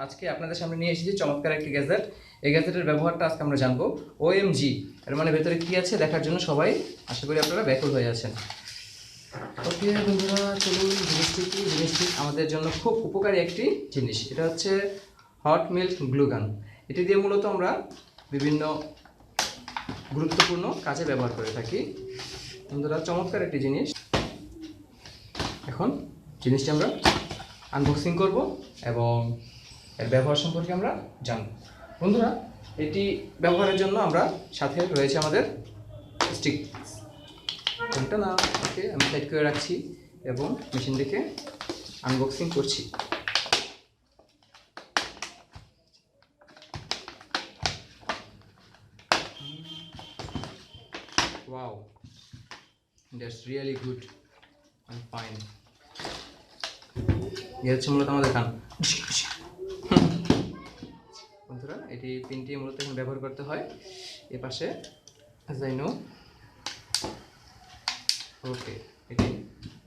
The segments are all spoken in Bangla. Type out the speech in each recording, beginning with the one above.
আজকে আপনাদের সামনে নিয়ে এসেছি চমৎকার একটি গ্যাজেট। এই গ্যাজেটের ব্যবহারটা আজকে আমরা জানবো। ওএমজি এর মানে ভেতরে কি আছে দেখার জন্য সবাই আশা করি আপনারা ব্যাকুল হয়ে আছেন। ওকে বন্ধুরা, চলুন জিনিসটি আমাদের জন্য খুব উপকারী একটি জিনিস। এটা হচ্ছে হট মিল্ক গ্লু গান। এটি দিয়ে মূলত আমরা বিভিন্ন গুরুত্বপূর্ণ কাজে ব্যবহার করে থাকি। বন্ধুরা, চমৎকার একটি জিনিস। এখন জিনিসটি আমরা আনবক্সিং করব এবং এর ব্যবহার সম্পর্কে আমরা জানব। বন্ধুরা, এটি ব্যবহারের জন্য আমরা সাথে রয়েছে আমাদের স্টিক। কোনটা না, ওকে আমি সাইড করে রাখছি এবং মেশিন থেকে আনবক্সিং করছি। Wow, that's really good and fine. এই হচ্ছে মূলত আমাদের গান। বন্ধুরা, এটি পিনটি মূলত এখন ব্যবহার করতে হয় এ পাশে as I know. ওকে, এটি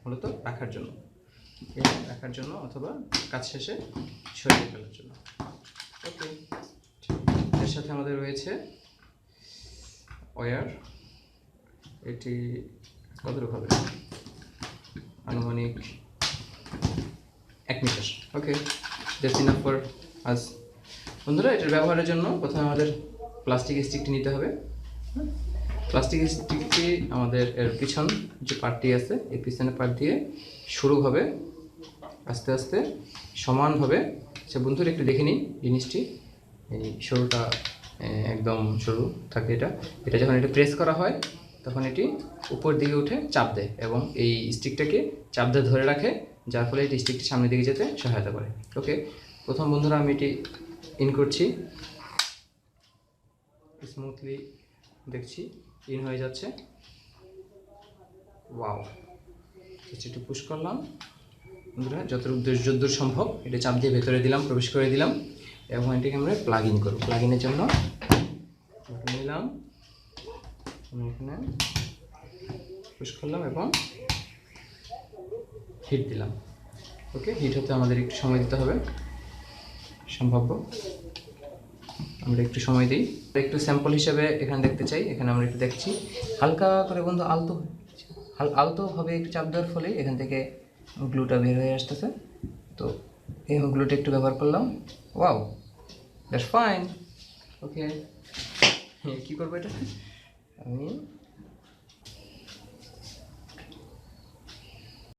মূলত রাখার জন্য অথবা কাজ শেষে সরিয়ে ফেলার জন্য। ওকে, এর সাথে আমাদের রয়েছে ওয়্যার। এটি কতটুকু হবে? আনুমানিক 1 metre. Okay, that's enough for us. বন্ধুরা, এটার ব্যবহারের জন্য প্রথমে আমাদের প্লাস্টিক স্টিকটি নিতে হবে। প্লাস্টিক স্টিকটি আমাদের এর পিছন যে পার্টটি আছে এই পিছনের পার্ট দিয়ে শুরুভাবে আস্তে আস্তে সমানভাবে। আচ্ছা বন্ধুরা, একটু দেখে নিই জিনিসটি। এই সরুটা একদম সরু থাকে। এটা যখন এটা প্রেস করা হয় তখন এটি উপর দিকে উঠে চাপ দেয় এবং এই স্টিকটাকে চাপ দিয়ে ধরে রাখে, যার ফলে এটি স্টিকটি সামনের দিকে যেতে সহায়তা করে। ওকে, প্রথম বন্ধুরা আমি এটি ইন করছি। স্মুথলি দেখছি ইন হয়ে যাচ্ছে। ওয়াও, একটু পুশ করলাম বন্ধুরা, যতদূর সম্ভব এটা চাপ দিয়ে ভেতরে দিলাম, প্রবেশ করে দিলাম এবং এটাকে আমরা প্লাগ ইন করব। প্লাগ ইনের জন্য নিলাম, এখানে পুশ করলাম এবং হিট দিলাম। ওকে, হিট হতে আমাদের একটু সময় দিতে হবে সম্ভাব্য। আমরা একটু সময় দিই। একটু স্যাম্পল হিসেবে এখানে দেখতে চাই। এখানে আমরা একটু দেখছি হালকা করে বন্ধু আলতোভাবে একটু চাপ দেওয়ার ফলে এখান থেকে গ্লুটা বের হয়ে আসতেছে। তো এই গ্লুটা একটু ব্যবহার করলাম। Wow, that's fine. ওকে, কী করবো এটা আমি